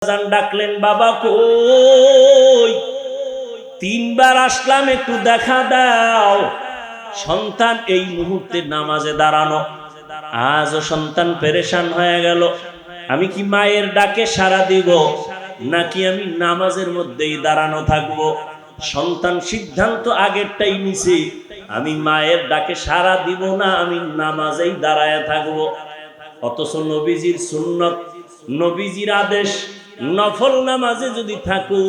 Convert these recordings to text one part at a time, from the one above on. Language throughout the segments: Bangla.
আজান ডাকলেন, বাবা কই? তিনবার আসলাম, একটু দেখা দাও। সন্তান এই মুহূর্তে নামাজে দাঁড়ানো। আজও সন্তান পেরেশান হয়ে গেল। আমি কি মায়ের ডাকে সাড়া দিব, নাকি আমি নামাজের মধ্যেই দাঁড়ানো থাকবো? সন্তান সিদ্ধান্ত আগেরটাই নিছে, আমি মায়ের ডাকে সাড়া দিব না, আমি নামাজেই দাঁড়ায় থাকবো। অথচ নবীজির সুন্নত, নবীজির আদেশ, নফল নামাজে যদি থাকো,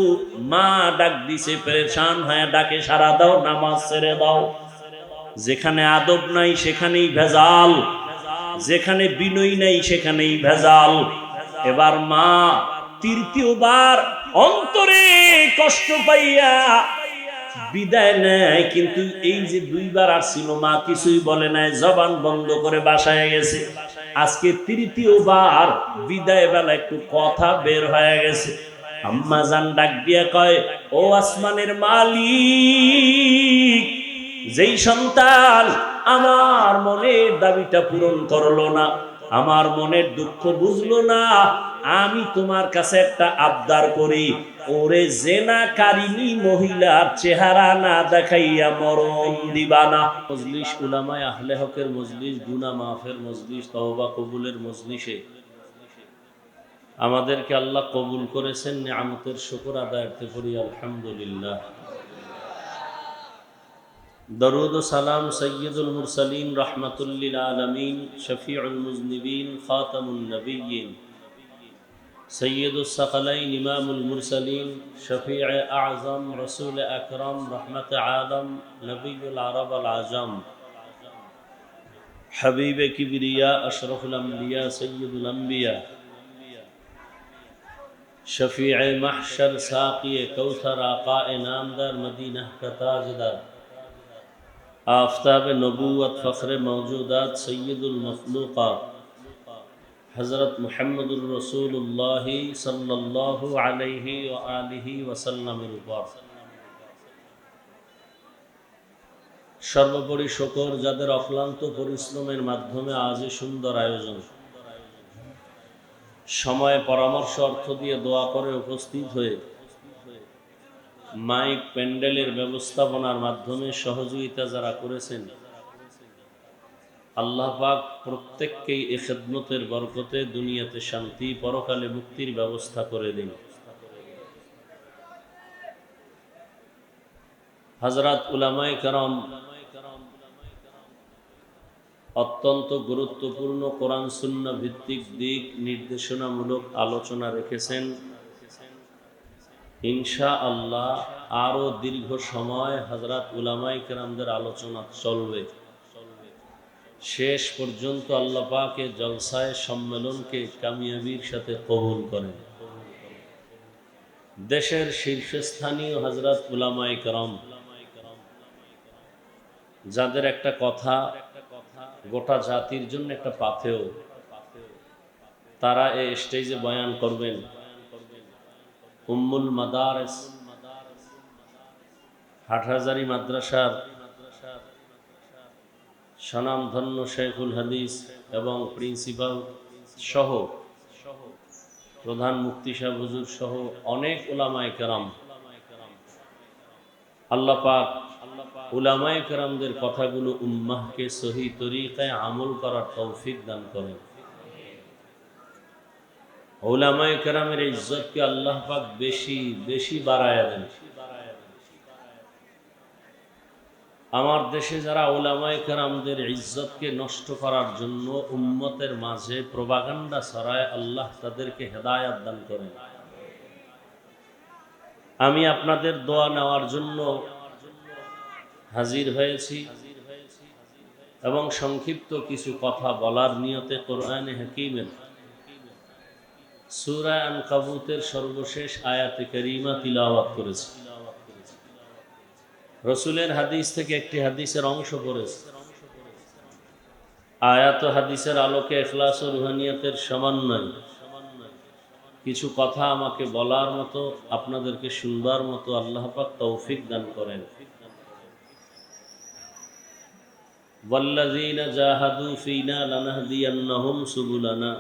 মা ডাক দিছে, পেরেশান হয়ে ডাকে সাড়া দাও, নামাজ ছেড়ে দাও। যেখানে আদব নাই সেখানেই ভেজাল, যেখানে বিনয় নাই সেখানেই ভেজাল। এবার মা তৃতীয়বার অন্তরে কষ্ট পাইয়া বিদায় নেয়, কিন্তু এই যে দুইবার আসছিল মা কিছুই বলে নাই, জবান বন্ধ করে বাসায় গেছে। আজকে তৃতীয়বার বিদায় বেলা একটু কথা বের হয়ে গেছে। আম্মা জান ডাক দিয়া কয়, ও আসমানের মালিক, যেই সন্তান আমার মনের দাবিটা পূরণ করলো না, আমার মনের দুঃখ বুঝলো না, আমি তোমার কাছে একটা আবদার করি, ওরে জেনাকারিনী মহিলার চেহারা না দেখাইয়া মরণ দিবা না। মজলিস উলামায়ে আহলে হকের মজলিস, গুনাহ মাফের মজলিস, তওবা কবুলের মজলিসে আমাদেরকে আল্লাহ কবুল করেছেন। নিয়ামতের শুকর আদায় করতে করি আলহামদুলিল্লাহ। দরুদ ও সালাম সৈয়দুল মুরসালিন, রাহমাতুল লিল আলামিন, শফিউল মুজনিবিন, খাতামুন নবিয়্যিন, সৈয়দুস সাকালাইন, ইমামুল মুরসালিন, শফিয়ে আযম, রাসূল আকরাম, রহমতে আলম, নবিয়ুল আরব আল আজম, হাবিবে কিবরিয়া, আশরাফুল আম্বিয়া, সৈয়দুল আম্বিয়া, শফিয়ে মাহশর, সাকিয়ে কৌথর, আকায়ে নামদার, মদিনা কা তাজদার, आफताब नबूवत, फ़ख्र मौजूदात, सैयदुल मखलूक़ात, हज़रत मुहम्मदुर रसूलुल्लाह सल्लल्लाहु अलैहि व आलिहि वसल्लमेর উপর সর্বোপরি শুকর যাদের অক্লান্ত পরিশ্রমের মাধ্যমে আজ সুন্দর আয়োজন, সময় পরামর্শ অর্থ দিয়ে দোয়া করে উপস্থিত হয়ে মাইক প্যান্ডেলের ব্যবস্থাপনার মাধ্যমে সহযোগিতা যারা করেছেন, আল্লাহ পাক প্রত্যেককেই এই খিদমতের বরকতে দুনিয়াতে শান্তি, পরকালে মুক্তির ব্যবস্থা করে দিন। হযরত উলামায়ে কেরাম অত্যন্ত গুরুত্বপূর্ণ কোরআন সুন্নাহ ভিত্তিক দিক নির্দেশনামূলক আলোচনা রেখেছেন। ইনশাআল্লাহ আরো দীর্ঘ সময় হযরত উলামায়ে কেরামদের আলোচনা চলবে। শেষ পর্যন্ত আল্লাহ পাক এই জলসায় সম্মেলনকে কামিয়াবির সাথে কবুল করেন। দেশের শীর্ষস্থানীয় হযরত উলামায়ে কেরাম, যাদের একটা কথা গোটা জাতির জন্য একটা পাথেয়, তারা এই স্টেজে বয়ান করবেন। উম্মুল মাদারিস হাটহাজারী মাদ্রাসার স্বনামধন্য শেখুল হাদিস এবং প্রিন্সিপাল সহ প্রধান মুফতি সাহেব হুজুর সহ অনেক উলামায়ে কেরাম, আল্লাহ পাক উলামায়ে কেরামদের কথাগুলো উম্মাহকে সহি তরিকায় আমল করার তৌফিক দান করেন। উলামায়ে কেরামের ইজ্জতকে আল্লাহ পাক বেশি বেশি বাড়ায়া দেন। আমার দেশে যারা উলামায়ে কেরামদের ইজ্জতকে নষ্ট করার জন্য উম্মতের মাঝে প্রপাগান্ডা ছড়ায়, আল্লাহ তাদেরকে হেদায়েত দান করেন। আমি আপনাদের দোয়া নেওয়ার জন্য হাজির হয়েছি এবং সংক্ষিপ্ত কিছু কথা বলার নিয়তে কোরআনে হাকীমের সূরা আনকাবুতের সর্বশেষ আয়াতে কারীমা তিলাওয়াত করেছি। রাসূলের হাদিস থেকে একটি হাদিসের অংশ পড়েছি। আয়াত ও হাদিসের আলোকে ইখলাস ও রুহানিয়াতের সমন্বয় কিছু কথা আমাকে বলার মতো, আপনাদেরকে শুনবার মতো আল্লাহ পাক তৌফিক দান করেন। ওয়াল্লাযীনা জাহাদু ফীনা লানাহদিয়ান্নাহুম সুবুলানা।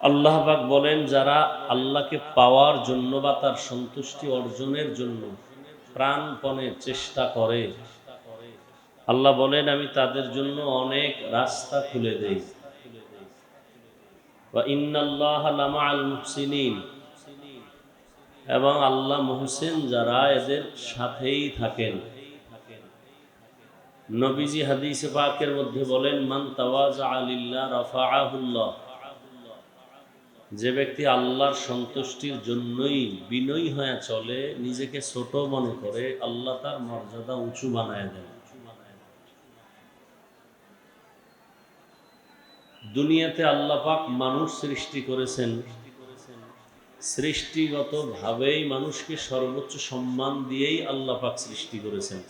আল্লাহ পাক বলেন, যারা আল্লাহকে পাওয়ার জন্য বা তার সন্তুষ্টি অর্জনের জন্য প্রাণপণে চেষ্টা করে, আল্লাহ বলেন আমি তাদের জন্য অনেক রাস্তা খুলে দেই। ওয়া ইন্নাল্লাহা লামাআল মুহসিনিন, এবং আল্লাহ মুহসিন যারা এদের সাথেই থাকেন। নবীজি হাদিসে পাকের মধ্যে বলেন, মান তাওয়াজা লিল্লাহ রাফাআহুল্লাহ, যে ব্যক্তি আল্লাহর সন্তুষ্টির জন্যই বিনয়ী হয়ে চলে, নিজেকে ছোট মনে করে, আল্লাহ তার মর্যাদা উঁচু বানায় দেন। দুনিয়াতে আল্লাহ পাক মানুষ সৃষ্টি করেছেন, সৃষ্টিগত ভাবেই মানুষকে সর্বোচ্চ সম্মান দিয়েই আল্লাহ পাক সৃষ্টি করেছেন।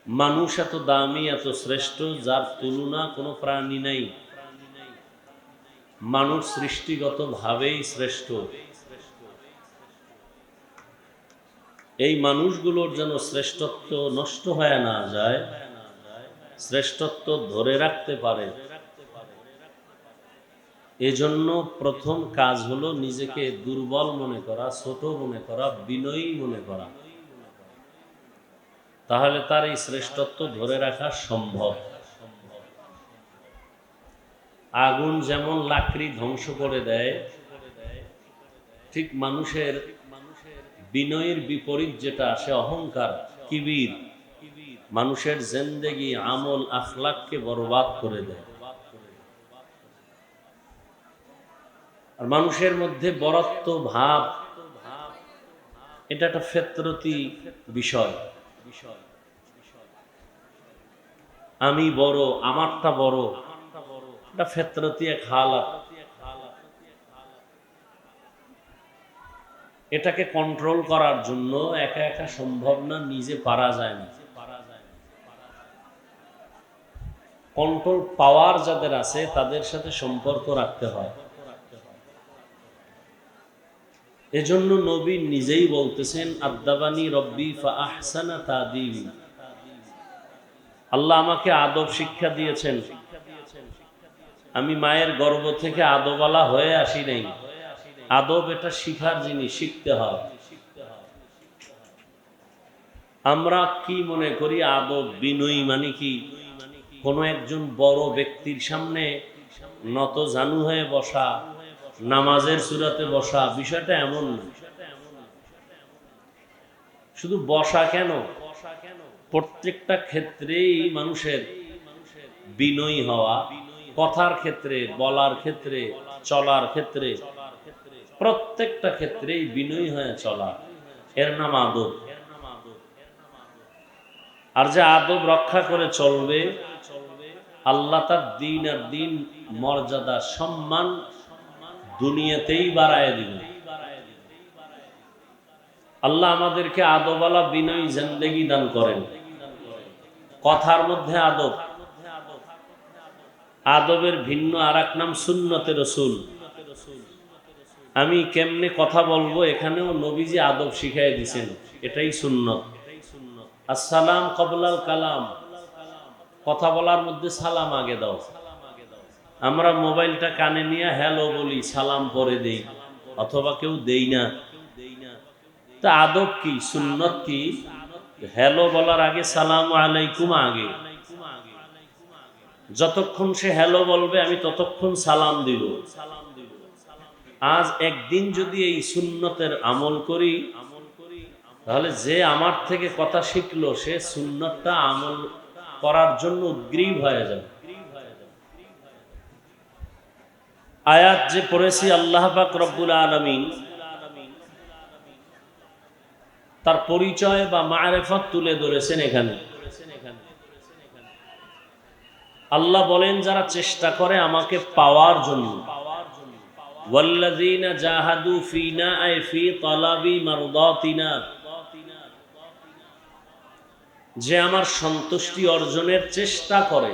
মানুষ এত দামি, এত শ্রেষ্ঠ, যার তুলনা কোনো প্রাণী নাই। মানুষ সৃষ্টিগত ভাবেই শ্রেষ্ঠ। এই মানুষগুলোর যেন শ্রেষ্ঠত্ব নষ্ট হয়ে না যায়, শ্রেষ্ঠত্ব ধরে রাখতে পারে, এজন্য প্রথম কাজ হলো নিজেকে দুর্বল মনে করা, ছোট মনে করা, বিনয়ী মনে করা। তাহলে তার এই শ্রেষ্ঠত্ব ধরে রাখা সম্ভব। আগুন যেমন লাকড়ি ধ্বংস করে দেয়, ঠিক মানুষের বিনয়ের বিপরীত যেটা আসে অহংকার, কিবির, মানুষের জিন্দেগি, আমল, আখলাককে বরবাদ করে দেয়। আর মানুষের মধ্যে বরত্ব ভাব, এটা একটা ফিতরতি বিষয়। আমি বড়, আমারটা বড়, এটা ফিতরতি এক হালাত। এটাকে কন্ট্রোল করার জন্য একা একা সম্ভব না, নিজে পারা যায় না। কন্ট্রোল পাওয়ার যাদের আছে তাদের সাথে সম্পর্ক রাখতে হয়। এজন্য নবী নিজেই বলতেছেন, আদাবানি রব্বি ফা আহসানা তাদিবি, আল্লাহ আমাকে আদব শিক্ষা দিয়েছেন। আমি মায়ের গর্ভ থেকে আদবওয়ালা হয়ে আসি নাই। আদব এটা শিখার জিনিস, শিখতে হয়। আমরা কি মনে করি আদব, বিনয়ী মানে কি কোনো একজন বড় ব্যক্তির সামনে নত জানু হয়ে বসা, নামাজের সূরাতে বসা, বিষয়টা এমন না। শুধু বসা কেন, প্রত্যেকটা ক্ষেত্রেই মানুষের বিনয়ী হওয়া, কথার ক্ষেত্রে, বলার ক্ষেত্রে, চলার ক্ষেত্রে, প্রত্যেকটা ক্ষেত্রেই বিনয়ী হয়ে চলা, এর নাম আদব। আর যে আদব রক্ষা করে চলবে, আল্লাহ তার দিন আর দিন মর্যাদা, সম্মান দুনিয়াতেই বাড়ায় দিবেন। আল্লাহ আমাদেরকে আদবওয়ালা বিনয়ী জিন্দেগি দান করেন। কথার মধ্যে আদব, আদবের ভিন্ন আর এক নাম সুন্নতে রসুল। আমি কেমনে কথা বলবো, এখানেও নবীজি আদব শিখাই দিয়েছেন, এটাই সুন্নত। আসসালাম কবলাল কালাম, কথা বলার মধ্যে সালাম আগে দাও। আমরা মোবাইলটা কানে নিয়ে হ্যালো বলি, সালাম পরে দেই, অথবা কেউ দেই না। তা আদব কি, সুন্নত কি? হ্যালো বলার আগে সালাম আলাইকুম আগে। যতক্ষণ সে হ্যালো বলবে আমি ততক্ষণ সালাম দিব। আজ একদিন যদি এই সুন্নতের আমল করি, তাহলে যে আমার থেকে কথা শিখলো সে সুন্নতটা আমল করার জন্য উদ্গ্রীব হয়ে যাবে। আয়াত যে পড়েছি, আল্লাহ পাক রব্বুল আলামিন তার পরিচয় বা মারিফত তুলে ধরেছেন এখানে। আল্লাহ বলেন, যারা চেষ্টা করে আমাকে পাওয়ার জন্য, ওয়াল্লাযীনা জাহাদু ফীনা আই ফী তালাবি মারদাতিনা, যে আমার সন্তুষ্টি অর্জনের চেষ্টা করে,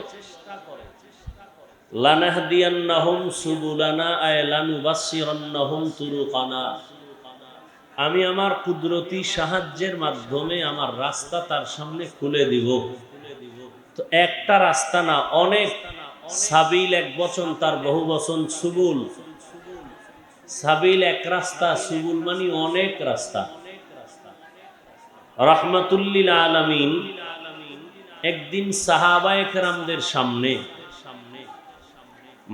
লানাহদিয়ান্নাহুম সুবুলানা আই লানুবাসসিরান্নাহুম তুরুকানা, আমি আমার কুদরতি সাহায্যের মাধ্যমে আমার রাস্তা তার সামনে খুলে দিব। তো একটা রাস্তা না, অনেক সাবিল এক বচন, তার বহু বচন সুবুল। সাবিল এক রাস্তা, সুবুল মানে অনেক রাস্তা। রাহমাতুল্লিল আলামিন একদিন সাহাবায়ে কেরামদের সামনে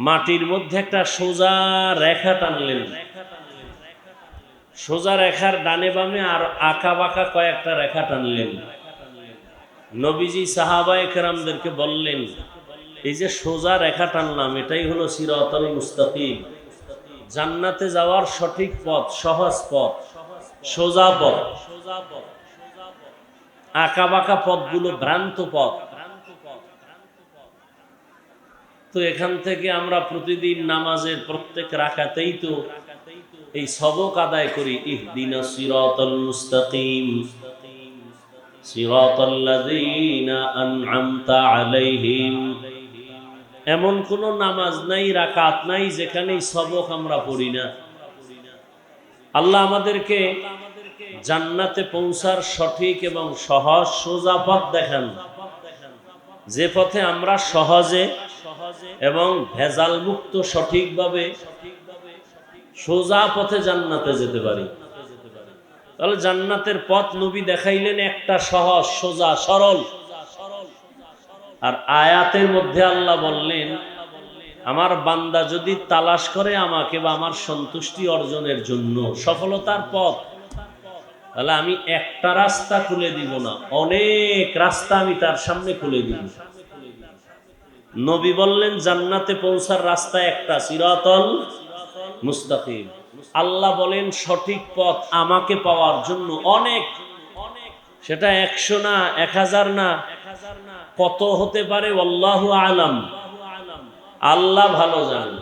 মাটির মধ্যে একটা সোজা রেখা টানলেন। সোজা রেখার ডানে বামে আর আঁকা বাঁকা কয়েকটা রেখা টানলেন। নবীজি সাহাবায়ে কেরামদেরকে বললেন, এই যে সোজা রেখা টানলাম, এটাই হলো সিরাতাল মুস্তাকিম, জান্নাতে যাওয়ার সঠিক পথ, সহজ পথ, সোজা পথ। আঁকা বাঁকা পথগুলো ভ্রান্ত পথ। তো এখান থেকে আমরা প্রতিদিন নামাজের প্রত্যেক রাকাতেই তো এই সবক আদায় করি, ইহদিনাস সিরাতাল মুস্তাকিম সিরাতাল্লাযীনা আন'আমতা আলাইহিম। এমন কোন নামাজ নাই, রাকাত নাই যেখানে এই সবক আমরা পড়ি না। আল্লাহ আমাদেরকে জান্নাতে পৌঁছার সঠিক এবং সহজ সোজা পথ দেখান, যে পথে আমরা সহজে এবং ভেজাল মুক্ত সঠিকভাবে সোজা পথে জান্নাতে যেতে পারি। তাহলে জান্নাতের পথ নবী দেখাইলেন একটা, সহজ, সোজা, সরল। আর আয়াতের মধ্যে আল্লাহ বললেন, আমার বান্দা যদি তালাশ করে আমাকে বা আমার সন্তুষ্টি অর্জনের জন্য সফলতার পথ, তাহলে আমি একটা রাস্তা খুলে দিব না, অনেক রাস্তা আমি তার সামনে খুলে দিব। নবী বললেন জান্নাতে পৌঁছার রাস্তা একটা, সিরাতাল মুস্তাকিম। আল্লাহ বলেন সঠিক পথ আমাকে পাওয়ার জন্য অনেক, সেটা 100 না, 1000 না, কত হতে পারে আল্লাহু আলাম, আল্লাহ ভালো জানেন।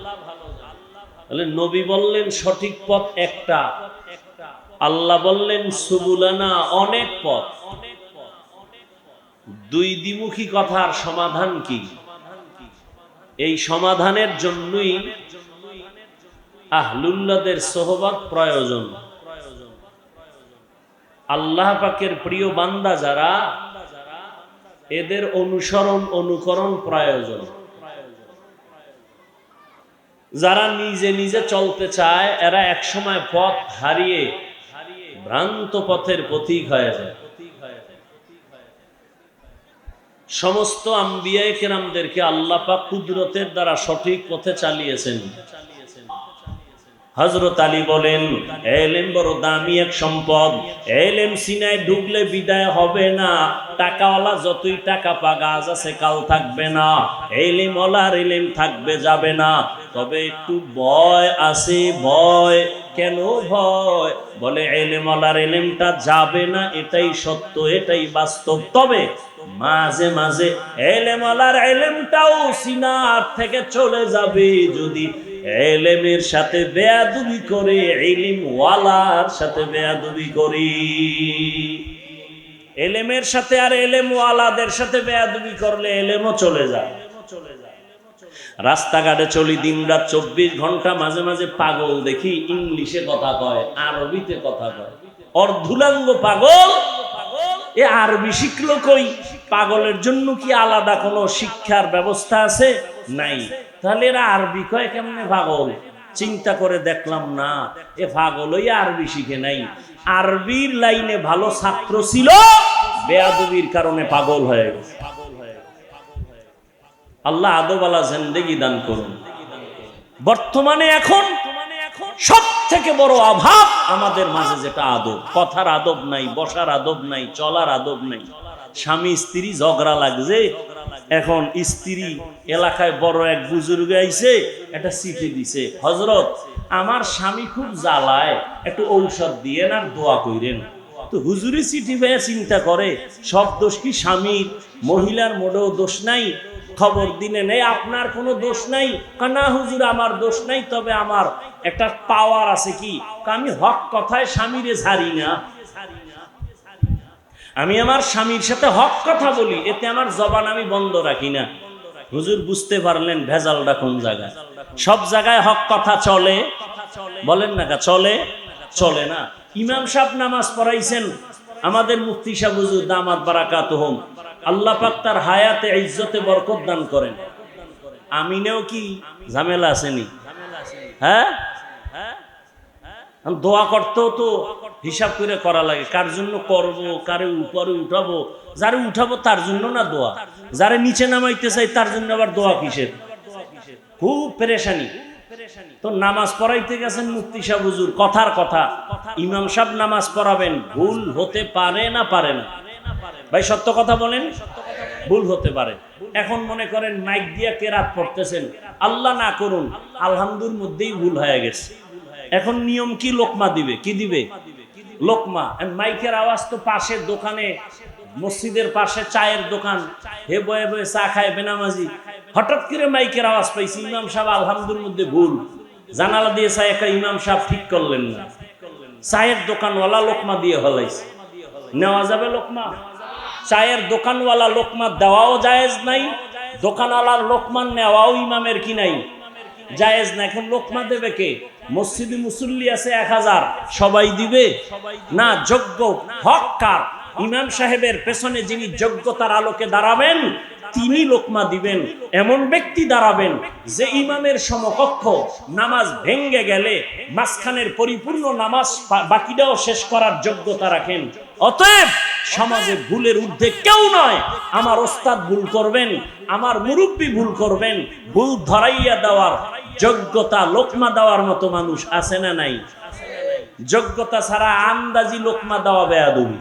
তাহলে নবী বললেন সঠিক পথ একটা, আল্লাহ বললেন সুবুলানা, অনেক পথ। দুই দ্বিমুখী কথার সমাধান কি? এই সমাধানের জন্যই আহলুল্লাহদের সোহবত প্রয়োজন। আল্লাহ পাকের প্রিয় বান্দা যারা, এদের অনুসরণ অনুকরণ প্রয়োজন। যারা নিজে নিজে চলতে চায়, এরা একসময় পথ হারিয়ে ভ্রান্ত পথের পথিক হয়ে যায়। সমস্ত আম্বিয়ায়ে কেরামদেরকে আল্লাহ পাক কুদরতের দ্বারা সঠিক পথে চালিয়েছেন। হযরত আলী বলেন, ইলম বড় দামি এক সম্পদ, ইলম সিনায় ঢুকলে বিদায় হবে না। টাকাওয়ালা যতই টাকা পাগা আজ আছে কাল থাকবে না, ইলমওয়ালার ইলম থাকবে যাবে না। তবে একটু ভয় আছে। ভয় কেন? ভয় বলে ইলমওয়ালার ইলমটা যাবে না, এটাই সত্য, এটাই বাস্তব। তবে মাঝে মাঝে ইলমওয়ালার ইলমটাও সিনার থেকে চলে যাবে যদি ইলমের সাথে বেয়াদবি করে, ইলমওয়ালার সাথে বেয়াদবি করি। ইলমের সাথে আর ইলমওয়ালাদের সাথে বেয়াদবি করলে ইলমও চলে যায়। রাস্তাঘাটে চলি দিনরাত 24 ঘন্টা, মাঝে মাঝে পাগল দেখি ইংলিশে কথা কয়, আরবিতে কথা কয়, অর্ধুলাঙ্গ পাগল। এ আরবি শিখলো কই? পাগলের জন্য কি আলাদা কোনো শিক্ষার ব্যবস্থা আছে? নাই। তাহলে এরা আরবি কয় কেমনে পাগল? চিন্তা করে দেখলাম না, এ পাগলই আরবি শিখে নাই। আরবির লাইনে ভালো ছাত্র ছিল, বেয়াদবির কারণে পাগল হয়ে গেছে। আল্লাহ আদবওয়ালা জিন্দেগি দান করুন। বর্তমানে এখন সব থেকে বড় অভাব আমাদের মাঝে যেটা আদব, কথার আদব নাই, বসার আদব নাই, চলার আদব নাই। স্বামী স্ত্রী ঝগড়া লাগছে, এখন স্ত্রী এলাকায় বড় এক বুজুর্গ আইছে, একটা চিঠি দিছে, হযরত আমার স্বামী খুব জ্বালায়, একটু ঔষধ দিয়ে না, দোয়া কইরেন। তো হুজুরি চিঠি পেয়ে চিন্তা করে সব দোষ কি স্বামীর? মহিলার মোটেও দোষ নাই। খবর দিনে নেই আপনার কোনো দোষ নাই। না হুজুর আমার দোষ নাই, তবে আমার একটা পাওয়ার আছে। কি? আমি হক কথায় স্বামীরে ছাড়ি না, আমি আমার স্বামীর সাথে হক কথা বলি, এতে আমার জবান আমি বন্ধ রাখি না। হুজুর বুঝতে পারলেন ভেজালটা কোন জায়গায়? সব জায়গায় হক কথা চলে, বলেন না কা চলে? চলে না। ইমাম সাহেব নামাজ পড়াইছেন, আমাদের মুফতি সাহেব হুজুর দামাত বারাকাতুহুম, আল্লাহ পাক তার হায়াতে ইজ্জতে বরকত দান করেন। আমিনেও কি ঝামেলা আসেনি? হ্যাঁ, দোয়া করতেও তো হিসাব করে করা লাগে, কার জন্য করব, কারে উপরে উঠাবো, যারে উঠাবো তার জন্য না দোয়া, যারে নিচে নামাইতে চাই তার জন্য আবার দোয়া কিসের? খুব পেরেশানি। তো নামাজ পড়াইতে গেছেন মুফতি সাহেব হুজুর, কথার কথা, ইমাম সাহেব নামাজ পড়াবেন, ভুল হতে পারে না পারে না? ভাই সত্য কথা বলেন, ভুল হতে পারে। এখন মনে করেন মাইক দিয়া কেরাত পড়তেছেন, আল্লাহ না করুন আলহামদুর মধ্যেই ভুল হয়ে গেছে, এখন নিয়ম কি? লোকমা দিবে, কি দিবে? লোকমা। মাইকের আওয়াজ তো পাশের দোকানে, মসজিদের পাশে চায়ের দোকান, হে বয়ে বয়ে চা খায় বেনামাজি, হঠাৎ করে মাইকের আওয়াজ পাইছি, ইমাম সাহেব আলহামদুর মধ্যে ভুল, জানালা দিয়ে চাই একটা ইমাম সাহেব ঠিক করলেন না, চায়ের দোকানওয়ালা লোকমা দিয়ে হলাইছে, নেওয়া যাবে লোকমা? চায়ের দোকানওয়ালা লোকমা দেওয়াও জায়েজ নাই, দোকানওয়ালার লোকমা নেওয়াও ইমামের কি নাই? জায়েজ না। এখন লোকমা দেবে কে? মসজিদে মুসল্লি আছে 1000, সবাই দিবে না? যোগ্য হককার ইমাম সাহেবের পেছনে যিনি যোগ্যতার আলোকে দাঁড়াবেন তিনি লোকমা দিবেন। এমন ব্যক্তি দাঁড়াবেন যে ইমামের সমকক্ষ, নামাজ ভেঙ্গে গেলে মাঝখানের পরিপূর্ণ নামাজ বাকিটাও শেষ করার যোগ্যতা রাখেন। অতএব সমাজে ভুলের ঊর্ধ্বে কেউ নয়। আমার ওস্তাদ ভুল করবেন, আমার মুরব্বী ভুল করবেন, ভুল ধরাইয়া দেওয়ার যোগ্যতা, লোকমা দেওয়ার মতো মানুষ আছে না নাই? যোগ্যতা ছাড়া আন্দাজি লোকমা দেওয়া বেয়াদবি।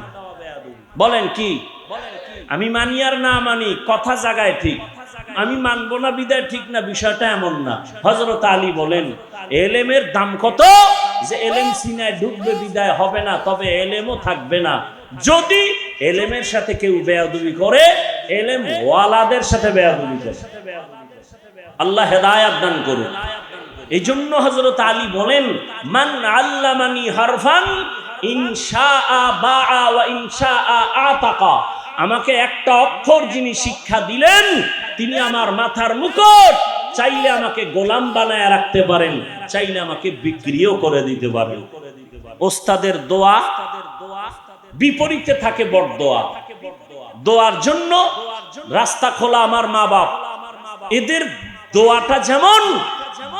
বলেন কি? আমি মানি আর না মানি, কথা জায়গায় ঠিক, আমি মানবো না বিদায় ঠিক না, বিষয়টা এমন না। হযরত আলী বলেন, এলেমের দাম কত? যে এলেম সিনায় ঢুকবে বিদায় হবে না, তবে এলেমও থাকবে না যদি এলেমের সাথে কেউ বেয়াদবি করে, এলেম ওয়ালাদের সাথে বেয়াদবি করে। আল্লাহ হেদায়েত দান করুন। এই জন্য হযরত আলী বলেন, মান আল্লামানি হারফান ইনশাআ বাআ ওয়া ইনশাআ আতাকা, আমাকে একটা অক্ষর যিনি শিক্ষা দিলেন তিনি আমার মাথার মুকুট, চাইলে আমাকে গোলাম বানায় রাখতে পারেন, চাইলে আমাকে বিক্রিও করে দিতে পারেন। ওস্তাদের দোয়া বিপরীতে থাকে বড়দোয়া। দোয়ার জন্য রাস্তা খোলা আমার মা বাপ, এদের দোয়াটা যেমন,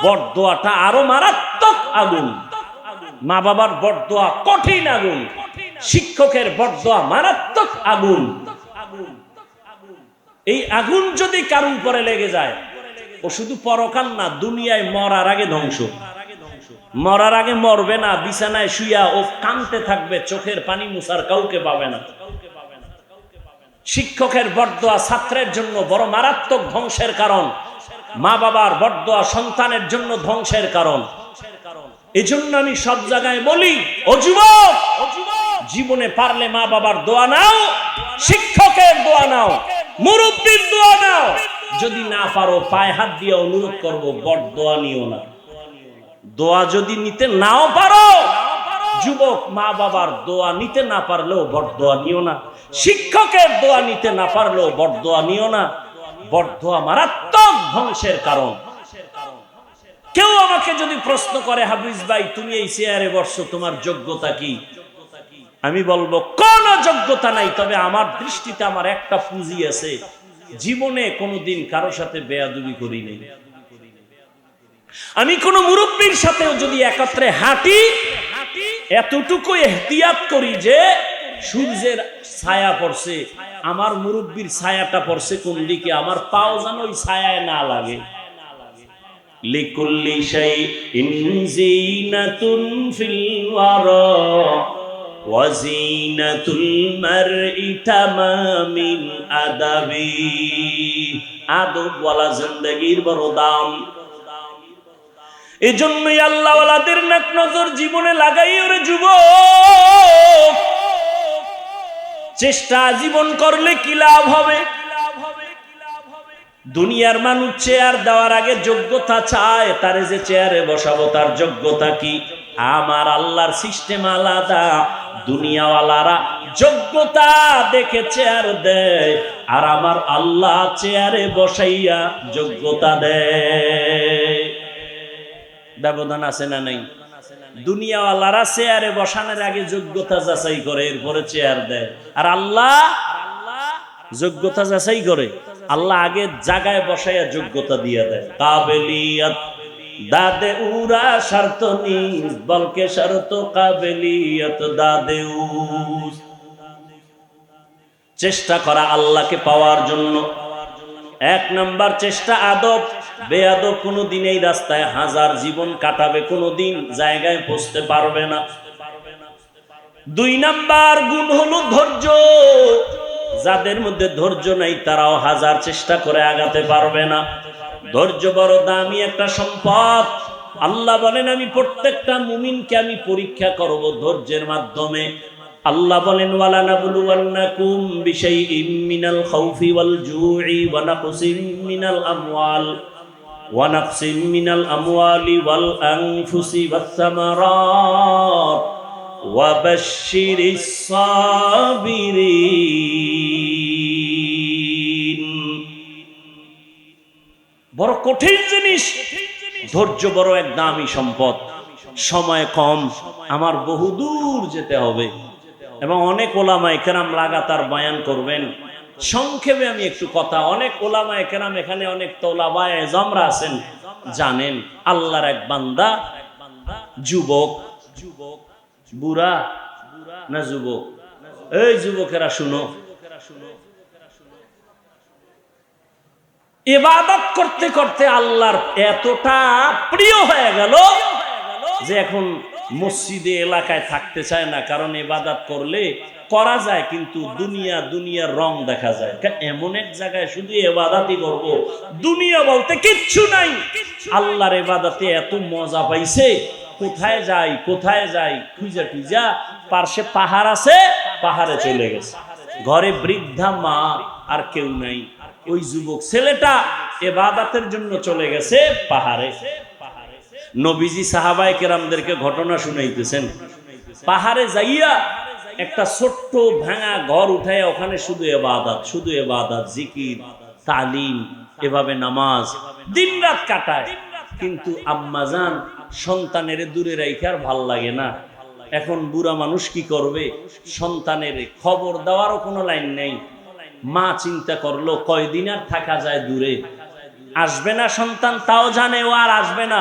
বড়দোয়াটা আরো মারাত্মক আগুন। মা বাবার বড়দোয়া কঠিন আগুন, শিক্ষকের বড়দোয়া মারাত্মক আগুন। এই আগুন যদি কারো উপরে লেগে যায়, ও শুধু পরকাল না, দুনিয়ায় মরার আগে ধ্বংস। মরার আগে মরবে না, বিছানায় শুইয়া ও কাঁদতে থাকবে, চোখের পানি মুছার কাউকে পাবে না। শিক্ষকের বড়দোয়া ছাত্রের জন্য বড় মারাত্মক ধ্বংসের কারণ, মা বাবার বড়দোয়া সন্তানের জন্য ধ্বংসের কারণ। এজন্য আমি সব জায়গায় বলি, ও যুবক, জীবনে পারলে মা বাবার দোয়া নাও, শিক্ষকের দোয়া নাও, মুরব্বির দোয়া নাও। যদি না পারো পায়ে হাত দিয়ে অনুরোধ করবো, বড়দোয়া নিও না। দোয়া যদি নিতে নাও পারো, যুবক, মা বাবার দোয়া নিতে না পারলেও বড়দোয়া নিও না, শিক্ষকের দোয়া নিতে না পারলেও বড়দোয়া নিও না। বড়দোয়া মারাত্মক ধ্বংসের কারণ। কেউ আমাকে যদি প্রশ্ন করে, হাফিজ ভাই তুমি এই চেয়ারে বসছো, তোমার যোগ্যতা কি? আমি বলবো কোন যোগ্যতা নাই, তবে আমার দৃষ্টিতে আমার একটা পুঁজি আছে, জীবনে কোনোদিন কারো সাথে বেয়াদবি করি নাই। আমি কোন মুরব্বীর সাথেও যদি একত্রে হাঁটি, এতটুকু এহতিয়াত করি যে সূর্যের ছায়া পড়ছে, আমার মুরব্বীর ছায়াটা পড়ছে কোন দিকে, আমার পাও যেন ওই ছায়ায় না লাগে। লিকুল্লি শাইইন যিনাতুন ফিল ওয়ারা ওয়া যিনাতুল মারই তামামিন আদাবি। আদব ওয়ালা জিন্দেগির বড় দাম। এজন্যই আল্লাহ ওয়ালাদের নেক নজর জীবনে লাগাই। ওরে যুবক, চেষ্টা জীবন করলে কি লাভ হবে? দুনিয়ার মানুষ চেয়ার দেওয়ার আগে যোগ্যতা চায়, তারে যে চেয়ারে বসাবো তার যোগ্যতা কি? আমার আল্লাহর সিস্টেম আলাদা। দুনিয়াওয়ালারা যোগ্যতা দেখে চেয়ার দেয়, আর আমার আল্লাহ চেয়ারে বসাইয়া যোগ্যতা দেয়। ব্যবধান আছে না নাই? দুনিয়াওয়ালারা চেয়ারে বসানোর আগে যোগ্যতা যাচাই করে, এরপরে চেয়ার দেয়, আর আল্লাহ যোগ্যতা যাচাই করে আল্লাহ আগে জায়গায় বসাইয়া যোগ্যতা দিয়ে দেয়। কাবেলিয়াত দাদে উরা শর্ত নিজ বলকে শর্ত কাবেলিয়াত দাদে উস। চেষ্টা করা আল্লাহকে পাওয়ার জন্য। এক নাম্বার চেষ্টা আদব। বেয়াদব কোনোদিন এই রাস্তায় হাজার জীবন কাটাবে, কোনোদিন জায়গায় পৌঁছতে পারবে না। দুই নাম্বার গুণ হলো ধৈর্য। যাদের মধ্যে ধৈর্য নাই তারাও হাজার চেষ্টা করে আগাতে পারবে না। ধৈর্য বড় দামি একটা সম্পদ। আল্লাহ বলেন আমি প্রত্যেকটা মুমিনকে আমি পরীক্ষা করব ধৈর্যের মাধ্যমে। আল্লাহ বলেন ওয়ালা নাবলুওয়ান্নাকুম বিশাইইম মিনাল খাউফি ওয়াল জুই ওয়া নাকসিম মিনাল আমওয়ালি ওয়াল আনফুসি ওয়াস সামারাত ওয়া বাশশিরিস সাবিরিন। বড় কঠিন জিনিস ধৈর্য, বড় এক দামি সম্পদ। সময় কম, আমার বহুদূর যেতে হবে এবং অনেক ওলামায়ে কেরাম লাগাতার বয়ান করবেন। সংক্ষেপে আমি একটু কথা, অনেক ওলামায়ে কেরাম এখানে অনেক তোলাবায়ে জামরা আছেন, জানেন আল্লাহর এক বান্দা যুবক, বুড়া না যুবক, এই যুবকেরা শুনো, ইবাদত করতে করতে আল্লাহর এতটা প্রিয় হয়ে গেল যে এখন মসজিদে এলাকায় থাকতে চায় না, কারণ ইবাদত করলে করা যায় কিন্তু দুনিয়ার রং দেখা যায়। এমন এক জায়গায় শুধু ইবাদতই করব, দুনিয়া বলতে কিচ্ছু নাই। আল্লাহর ইবাদতে এত মজা পাইছে, কোথায় যাই খুঁজা টুজা, পার্শ্বে পাহাড় আছে, পাহাড়ে চলে গেছে। ঘরে বৃদ্ধা মা আর কেউ নাই। ওই যুবক ছেলেটা ইবাদতের জন্য চলে গেছে পাহাড়ে। নবীজি সাহাবায়ে কেরামদেরকে ঘটনা শুনাইতেছেন। পাহাড়ে যাইয়া একটা ছোট্ট ভাঙা ঘর উঠাইয়া ওখানে শুধু ইবাদত, জিকির, তালিম, এভাবে নামাজ দিনরাত কাটায়। কিন্তু আম্মাজান সন্তানের দূরে রাইখে আর ভাল লাগে না। এখন বুড়া মানুষ কি করবে? সন্তানের খবর দেওয়ারও কোনো লাইন নেই। মা চিন্তা করলো কয়দিন আর থাকা যায় দূরে, আসবে না সন্তান, তাও জানে ও আর আসবে না।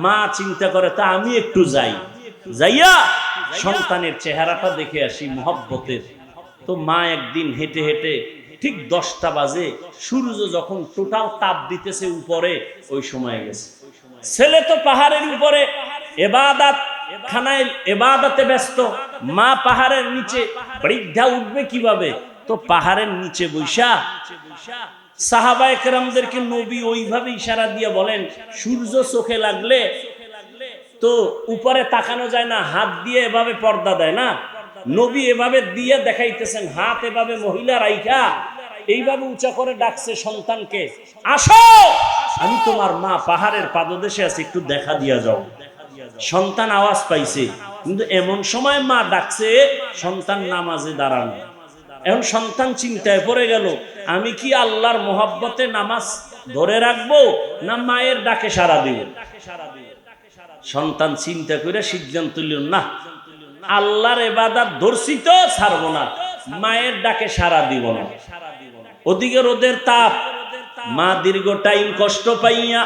মা চিন্তা করে তা আমি একটু যাইয়া সন্তানের চেহারাটা দেখে আসি মহব্বতের। তো মা একদিন হেঁটে হেঁটে ঠিক 10টা বাজে, সূর্য যখন টোটাল তাপ দিতেছে উপরে, ওই সময় গেছে। ছেলে তো পাহাড়ের উপরে ইবাদত খানায় ইবাদতে ব্যস্ত, মা পাহাড়ের নিচে। বৃদ্ধা উঠবে কিভাবে? তো পাহাড়ের নিচে বৈশা সাহাবায়ে কেরামদেরকে নবী ওইভাবে ইশারা দিয়ে বলেন, সূর্য চোখে লাগলে তো উপরে তাকানো যায় না, হাত দিয়ে এভাবে পর্দা দেয় না। নবী এভাবে দিয়ে দেখাইতেছেন, হাত এভাবে মহিলা রাইখা এইভাবে উঁচা করে ডাকছে সন্তানকে, আসো, আমি তোমার মা পাহাড়ের পাদদেশে আছি, একটু দেখা দিয়া যাও। সন্তান আওয়াজ পাইছে, কিন্তু এমন সময় মা ডাকছে, সন্তান নামাজে দাঁড়ানো। এখন সন্তান চিন্তায় পড়ে গেল, আমি কি আল্লাহর মোহাব্বতে নামাজ ধরে রাখবো না মায়ের ডাকে সাড়া দিব? সন্তান চিন্তা করে সিদ্ধান্ত নিল, না, আল্লাহর ইবাদত ধরছি তো ছাড়বো না, মায়ের ডাকে সাড়া দিব না। ওদিকে রোদের তাপ, মা দীর্ঘ টাইম কষ্ট পাইয়া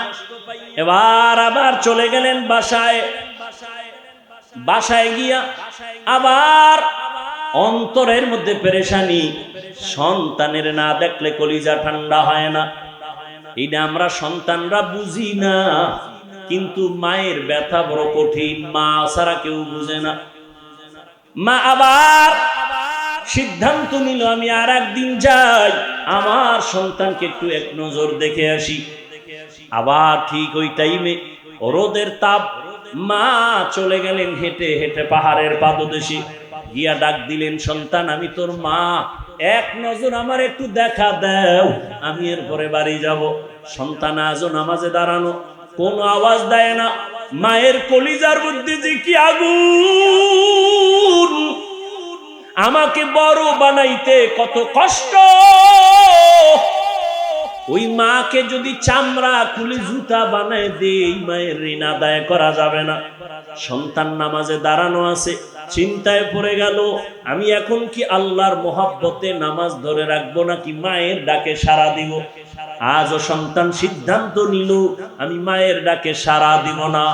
আবার চলে গেলেন বাসায় গিয়া আবার অন্তরের মধ্যে পেরেশানি। সন্তানের না দেখলে কলিজা ঠান্ডা হয় না। এটা আমরা সন্তানরা বুঝি না, কিন্তু মায়ের ব্যথা বড় কঠিন, মা ছাড়া কেউ বুঝে না। মা আবার সিদ্ধান্ত নিল, আমি আর একদিন যাই, আমার সন্তানকে একটু এক নজর দেখে আসি। আবার ঠিক ওই টাইমে রোদের তাপ, মা চলে গেলেন হেঁটে হেঁটে পাহাড়ের পাদদেশে গিয়া ডাক দিলেন, সন্তান আমি তোর মা, এক নজর আমার একটু দেখা দাও, আমি এরপরে বাড়ি যাব। সন্তান আজও নামাজে দাঁড়ানো, কোনো আওয়াজ দেয় না। মায়ের কলিজার মধ্যে যে কি আগুন, আমাকে বড় বানাইতে কত কষ্ট, ওই মাকে যদি চামড়া খুলে জুতা বানায় দেয়, এই মায়ের ঋণ আদায় করা যাবে না। সন্তান নামাজে দাঁড়ানো আছে, চিন্তায় পড়ে গেল, আমি এখন কি আল্লাহর মোহাব্বতে নামাজ ধরে রাখবো নাকি মায়ের ডাকে সাড়া দিব? আজও সন্তান সিদ্ধান্ত নিল, আমি মায়ের ডাকে সাড়া দিব না।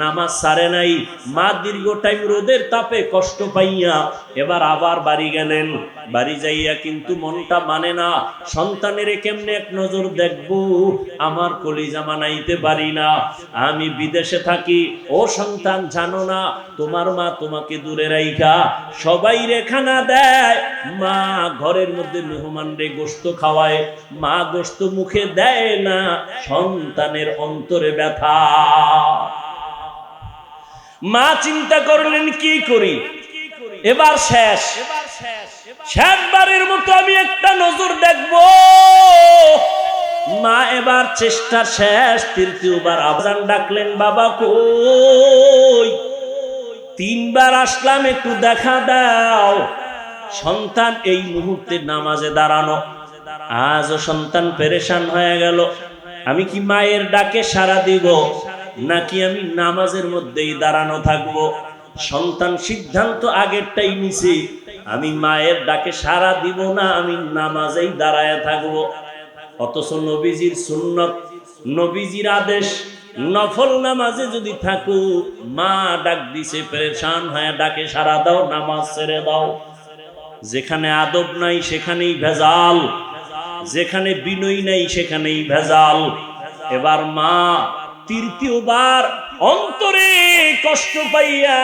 নামাজ ছাড়ে নাই। মা দীর্ঘ টাইম রোদের তাপে কষ্ট পাইয়া এবার আবার বাড়ি গেলেন। বাড়ি যাইয়া কিন্তু মনটা মানে না, সন্তানের কেমনে এক নজর দেখবো, আমার কলিজা মানাইতে পারি না, আমি বিদেশে থাকি। ও সন্তান, জানো না তোমার মা তোমাকে দূরে রাইখা সবাই রে খানা দেয়, মা ঘরের মধ্যে মেহমান রে গোশত খাওয়ায়, মা গোশত মুখে দেয় না, সন্তানের অন্তরে ব্যথা। মা চিন্তা করলেন কি করি, এবার শেষবারের মতো আমি একটা নজর দেখব। মা এবার চেষ্টা শেষ, তৃতীয়বার আজান ডাকলেন, বাবা কই? তিনবার আসলাম, একটু দেখা দাও। সন্তান এই মুহূর্তে নামাজে দাঁড়ানো। আজও সন্তান পেরেশান হয়ে গেল, আমি কি মায়ের ডাকে সাড়া দিব নাকি আমি নামাজের মধ্যেই দাঁড়ানো থাকব? সন্তান সিদ্ধান্ত আগেরটাই নিছে, আমি মায়ের ডাকে সাড়া দিব না, আমি নামাজেই দাঁড়ায় থাকব। অথচ নবীজির সুন্নত, নবীজির আদেশ, নফল নামাজে যদি থাকো, মা ডাক দিছে, পেরেশান হয়ে ডাকে সাড়া দাও, নামাজ ছেড়ে দাও। যেখানে আদব নাই সেখানেই ভেজাল, যেখানে বিনয় নাই সেখানেই ভেজাল। এবার মা তৃতীয়বার অন্তরে কষ্ট পাইয়া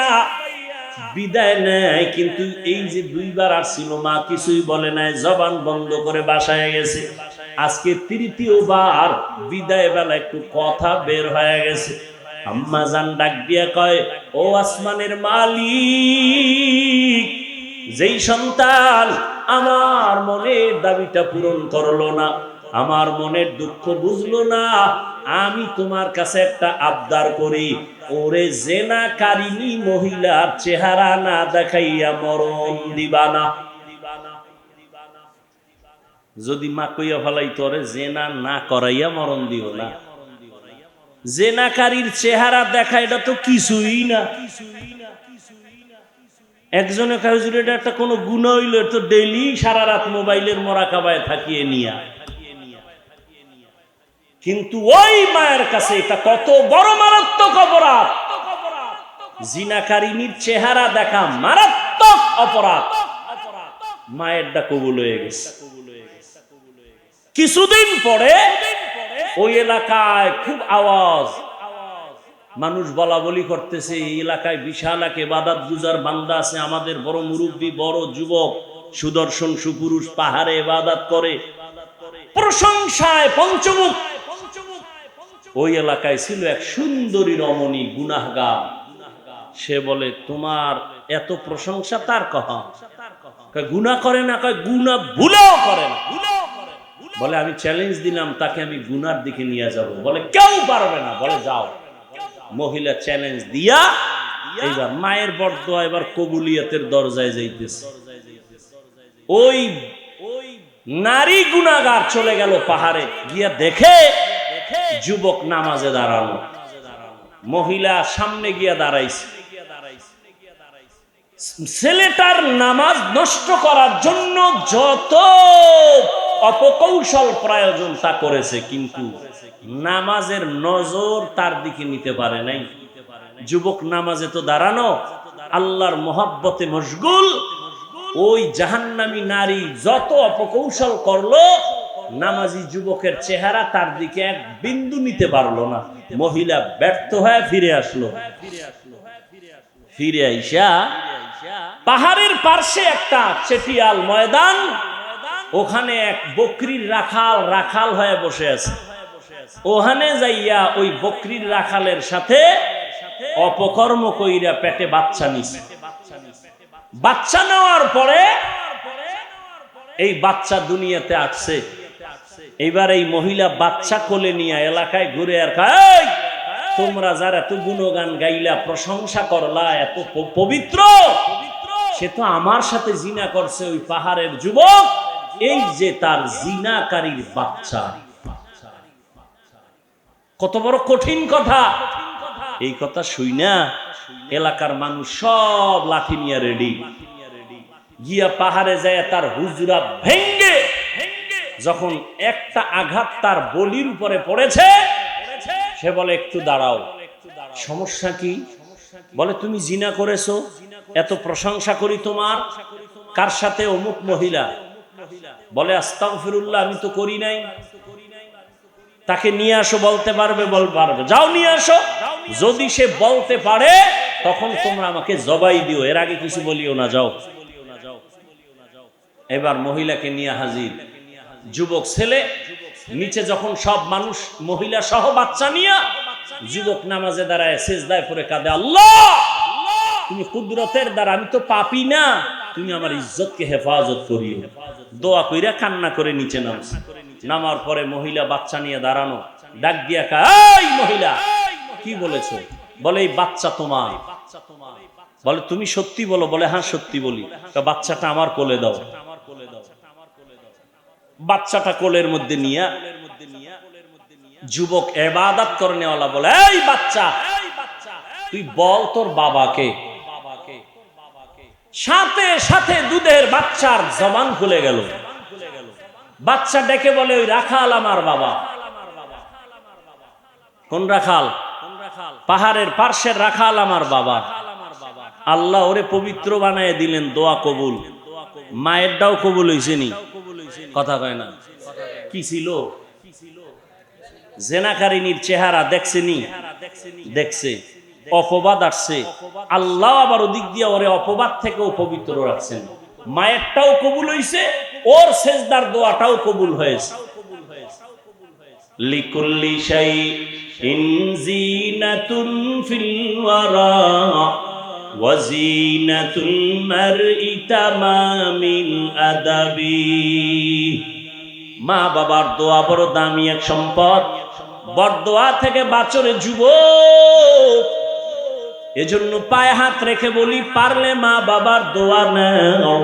বিদায় নেয়, কিন্তু এই যে দুইবার আসছিল মা কিছুই বলে নাই, জবান বন্ধ করে বাসায় গেছে। আজকে তৃতীয়বার বিদায় বেলা একটু কথা বের হয়ে গেছে। আম্মা জান ডাক দিয়া কয়, ও আসমানের মালিক, যেই সন্তান আমার মনের দাবিটা পূরণ করলো না, আমার মনের দুঃখ বুঝলো না, আমি তোমার কাছে একটা আবদার করি, ওরে জেনাকারিনী মহিলার চেহারা না দেখাইয়া মরণ দিবা না। যদি মা কইয়া ফেলাই, তোরে জেনা না করাইয়া মরণ দিও না। জেনাকারীর চেহারা দেখা এটা তো কিছুই না। একজনে কাহুজুর এটা একটা কোনো গুনাহ হইল, তো ডেইলি সারা রাত মোবাইলের মোরাকাবায় থাকিয়ে নিয়া, কিন্তু ওই মায়ের কাছে এটা কত বড় মারাত্মক অপরাধ। জিনাকারিনীর চেহারা দেখা মারাত্মক অপরাধ। মায়ের ডাক কবুল হয়ে গেছে। কিছুদিন পরে ওই এলাকায় খুব আওয়াজ, মানুষ বলা বলি করতেছে, এই এলাকায় বিশাল এক ইবাদত গুজার বান্দা আছে, আমাদের বড় মুরব্বী, বড় যুবক, সুদর্শন সুপুরুষ, পাহাড়ে ইবাদত করে, প্রশংসায় পঞ্চমুখ। ওই এলাকায় ছিল এক সুন্দরী রমণী, গুনাহগার। সে বলে, তোমার এত প্রশংসা তার কহা? গুনাহ করে না? কয় গুনাহ ভুলেও করে না। বলে, আমি চ্যালেঞ্জ দিলাম তাকে, আমি গুনার দিকে নিয়ে যাব। বলে, কেউ পারবে না। বলে, যাও। মহিলা চ্যালেঞ্জ দিয়া এইবার মায়ের বরদোয়া এবার কবুলিয়তের দরজায় যাইতেছে। ওই নারী গুনাহগার চলে গেল পাহাড়ে, গিয়া দেখে যুবক নামাজে দাঁড়ানো। মহিলা সামনে গিয়া দাঁড়াইছে। ছেলেটার নামাজ নষ্ট করার জন্য যত অপকৌশল প্রয়োজন তা করেছে, কিন্তু নামাজের নজর তার দিকে নিতে পারে নাই। যুবক নামাজে তো দাঁড়ানো, আল্লাহর মোহাব্বতে মশগুল। ওই জাহান্নামী নারী যত অপকৌশল করলো, নামাজি যুবকের চেহারা তার দিকে এক বিন্দু নিতে পারলো না। মহিলা ব্যর্থ হয়ে ফিরে আসলো। ফিরে আইসা পাহাড়ের পার্শ্বে একটা চেটিয়াল ময়দান, ওখানে এক বকরির রাখাল হয়ে বসে আছে। ওখানে যাইয়া ওই বকরির রাখালের সাথে অপকর্ম কইরা পেটে বাচ্চা নিছে। বাচ্চা নেওয়ার পরে এই বাচ্চা দুনিয়াতে আসছে। এইবার এই মহিলা বাচ্চা কোলে নিয়ে এলাকায় ঘুরে আর কয়, তোমরা যারা এত গুণগান গাইলা, প্রশংসা করলা, এত পবিত্র, সে তো আমার সাথে জিনা করছে ওই পাহাড়ের যুবক, এই যে তার জিনাকারীর বাচ্চা। কত বড় কঠিন কথা। এই কথা শুই না এলাকার মানুষ সব লাঠি নিয়ে রেডি, গিয়া পাহাড়ে যায় তার হুজরা ভেঙ্গে, যখন একটা আঘাত তার বলির উপরে পড়েছে, সে বলে একটু দাঁড়াও, সমস্যা কি? বলে তুমি জিনা করেছো, এত প্রশংসা করি তোমার, কার সাথে? অমুক মহিলা। বলে আস্তাগফিরুল্লাহ, আমি তো করি নাই। তাকে নিয়ে আসো, বলতে পারবে? পারবে, যাও নিয়ে আসো। যদি সে বলতে পারে তখন তোমরা আমাকে জবাই দিও, এর আগে কিছু বলিও না, যাও। এবার মহিলাকে নিয়ে হাজির, যুবক ছেলে নিচে, যখন সব মানুষ মহিলা সহ বাচ্চা নিয়ে, যুবক নামাজে দাঁড়ায় সিজদায় পড়ে কাঁদে, আল্লাহ তুমি কুদরতের দ্বারা, আমি তো পাপী না, তুমি আমার ইজ্জতকে হেফাজত করিও। দোয়া কইরা কান্না করে নিচে নামছে। নামার পরে মহিলা বাচ্চা নিয়ে দাঁড়ানো, ডাক দিয়া এই মহিলা কি বলেছো? বলে এই বাচ্চা তোমার। বলে তুমি সত্যি বলো? বলে হ্যাঁ সত্যি বলি। বাচ্চাটা আমার কোলে দাও। বাচ্চাটা কোলের মধ্যে নিয়ে যুবক ইবাদত করনেওয়ালা বলে, এই বাচ্চা তুই বল তোর বাবাকে। সাথে সাথে দুধের বাচ্চার জবান খুলে গেল। বাচ্চা ডেকে বলে, ওই রাখাল আমার বাবা। কোন রাখাল? পাহাড়ের পার্শ্বের রাখাল আমার বাবা। আল্লাহ ওরে পবিত্র বানায় দিলেন, দোয়া কবুল। মায়েরটাও কবুল হইছে নি? কথা কয় না। কি ছিল? জেনাকারিনীর চেহারা দেখছেনি? দেখছে। অপবাদ আসছে, আল্লাহ আবার ওদিক দিয়ে ওরে অপবাদ থেকেও পবিত্র রাখছেন। মায়েরটাও কবুল হইছে, ওর সেজদার দোয়াটাও কবুল হয়েছে। লিকুল্লি শাইইন জিনাতুন ফিল ওয়ারা ওয়া জিনাতুল মারই তামামিল আদাবি। মা বাবার দোয়া বড় দামি এক সম্পদ, বরদোয়া থেকে বাঁচরে যুবক। এজন্য পায়ে হাত রেখে বলি, পারলে মা বাবার দোয়া নাও,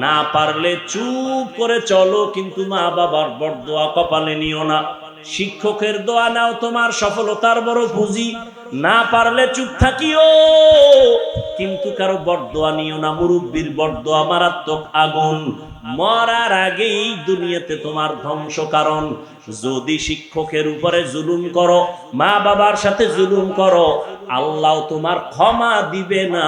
না পারলে চুপ করে চলো, কিন্তু মা বাবার বরদোয়া কপালে নিও না। শিক্ষকের দোয়া নাও, তোমার সফলতার বড় পুঁজি, না পারলে চুপ থাকিও, কিন্তু কারো বরদোয়া নিও না। মুরব্বির বরদোয়া মারাত্মক আগুন, মরার আগেই দুনিয়াতে তোমার ধ্বংস। কারণ যদি শিক্ষকের উপরে জুলুম করো, মা বাবার সাথে জুলুম করো, আল্লাহ তোমার ক্ষমা দিবে না।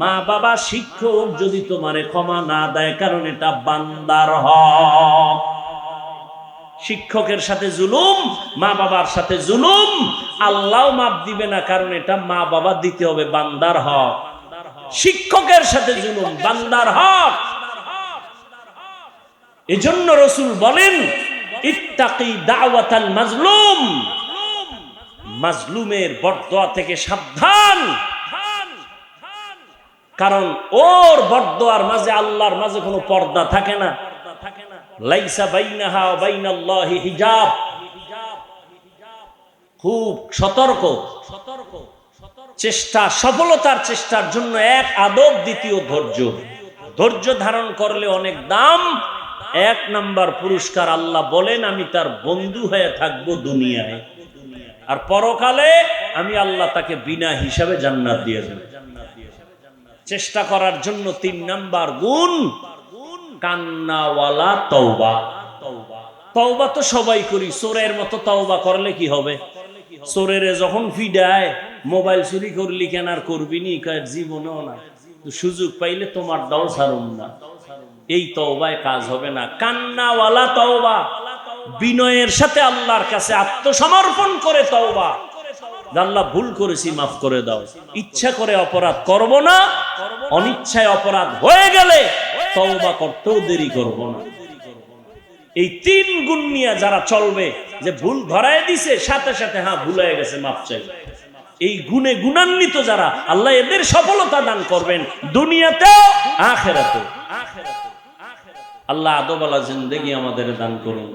মা বাবা শিক্ষক যদি তোমারে ক্ষমা না দেয়, কারণ এটা বান্দার হক। শিক্ষকের সাথে জুলুম, মা বাবার সাথে জুলুম, আল্লাহ মাফ দিবে না, কারণ এটা মা বাবা দিতে হবে, বান্দার হক। শিক্ষকের সাথে জুলুম বান্দার হক। এজন্য রাসূল বলেন, ইত্তাকি দাওয়াতাল মাজলুম, মাজলুমের বরদোয়া থেকে সাবধান। কারণ ওর বরদোয়ার মাঝে আল্লাহর মাঝে কোনো পর্দা থাকে না। লাইসা বাইনাহা ওয়া বাইনাল্লাহি হিজাব। খুব সতর্ক। চেষ্টা, সফলতার চেষ্টার জন্য এক আদব, দ্বিতীয় ধৈর্য। ধৈর্য ধারণ করলে অনেক দাম। এক নাম্বার পুরস্কার, আল্লাহ বলেন আমি তার বন্ধু হয়ে থাকবো দুনিয়ায়, আর পরকালে আমি আল্লাহ তাকে বিনা হিসাবে জান্নাত দিয়ে দেব। চেষ্টা করার জন্য ৩ নাম্বার গুণ, কান্নাওয়ালা তওবা। তওবা তো সবাই করি, চোরের মতো তওবা করলে কি হবে? চোরের যখন ফিডায়, মোবাইল চুরি করলি কেন আর করবি নি? জীবনেও না, সুযোগ পাইলে তোমার দাও ছাড়ুন না। এই তওবায় কাজ হবে না। কান্নাওয়ালা তওবা, বিনয়ের সাথে আল্লাহর কাছে আত্মসমর্পণ করে তওবা। আল্লাহ ভুল করেছি, মাফ করে দাও। ইচ্ছা করে অপরাধ করব না, অনিচ্ছায় অপরাধ হয়ে গেলে তওবা করতেও দেরি করব না। এই ৩ গুণ নিয়ে যারা চলবে, যে ভুল ধরায় দিছে সাথে সাথে হ্যাঁ ভুল হয়ে গেছে, মাফ চাই, এই গুণে গুণান্বিত যারা, আল্লাহ এদের সফলতা দান করবেন দুনিয়াতেও আখিরাতেও। আল্লাহ আদবওয়ালা জিন্দেগি আমাদের দান করুন।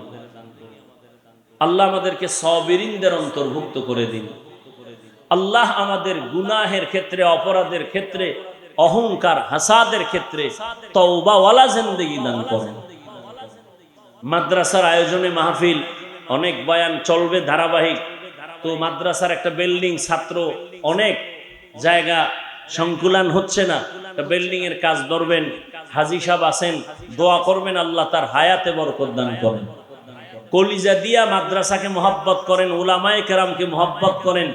আল্লাহ আমাদেরকে সাবিরিনদের অন্তর্ভুক্ত করে দিন। আল্লাহ আমাদের গুনাহের ক্ষেত্রে, অপরাধের ক্ষেত্রে, অহংকার হাসাদের ক্ষেত্রে তওবাওয়ালা জিন্দেগি দান করেন। মাদ্রাসার আয়োজনে মাহফিল, অনেক বয়ান চলবে ধারাবাহিক। তো মাদ্রাসার একটা বিল্ডিং, ছাত্র অনেক জায়গা সংকুলান হচ্ছে না, বিল্ডিং এর কাজ ধরবেন। হাজী সাহেব আছেন, দোয়া করবেন আল্লাহ তার হায়াতে বরকত দান করেন। কলিজা দিয়া মাদ্রাসাকে মহব্বত করেন, উলামায়ে কেরামকে মহব্বত করেন।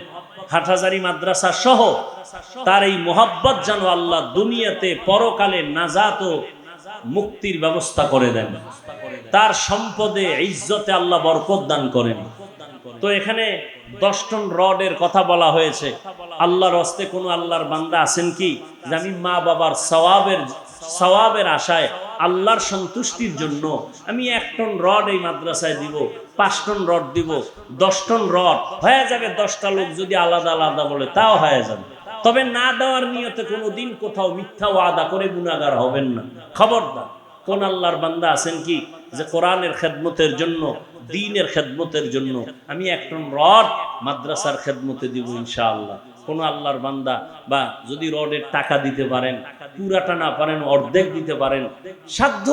হাটহাজারী মাদ্রাসা সহ তার এই মহব্বত যেন আল্লাহ দুনিয়াতে পরকালে নাজাত ও মুক্তির ব্যবস্থা করে দেন, তার সম্পদে ইজ্জতে আল্লাহ বরকত দান করেন। তো এখানে 10 টন রডের কথা বলা হয়েছে। আল্লাহর হস্তে কোন আল্লাহর বান্দা আছেন কি যে আমি মা বাবার সওয়াবের আশায়, আল্লাহর সন্তুষ্টির জন্য আমি 1 টন রড এই মাদ্রাসায় দিব, 5 টন রড দিব, 10 টন রড হয়ে যাবে। 10টা লোক যদি আলাদা আলাদা বলে তাও হয়ে যাবে। তবে না দেওয়ার নিয়তে কোনোদিন কোথাও মিথ্যা ওয়াদা করে গুনাহগার হবেন না, খবরদার। কোন আল্লাহর বান্দা আছেন কি যে কোরআনের খেদমতের জন্য, দ্বীনের খেদমতের জন্য আমি 1 টন রড মাদ্রাসার খেদমতে দিব ইনশাআল্লাহ? কোন আল্লাহর বান্দা, বা যদি রডের টাকা দিতে পারেন, পুরাটা না পারেন অর্ধেক দিতে পারেন, সাধ্য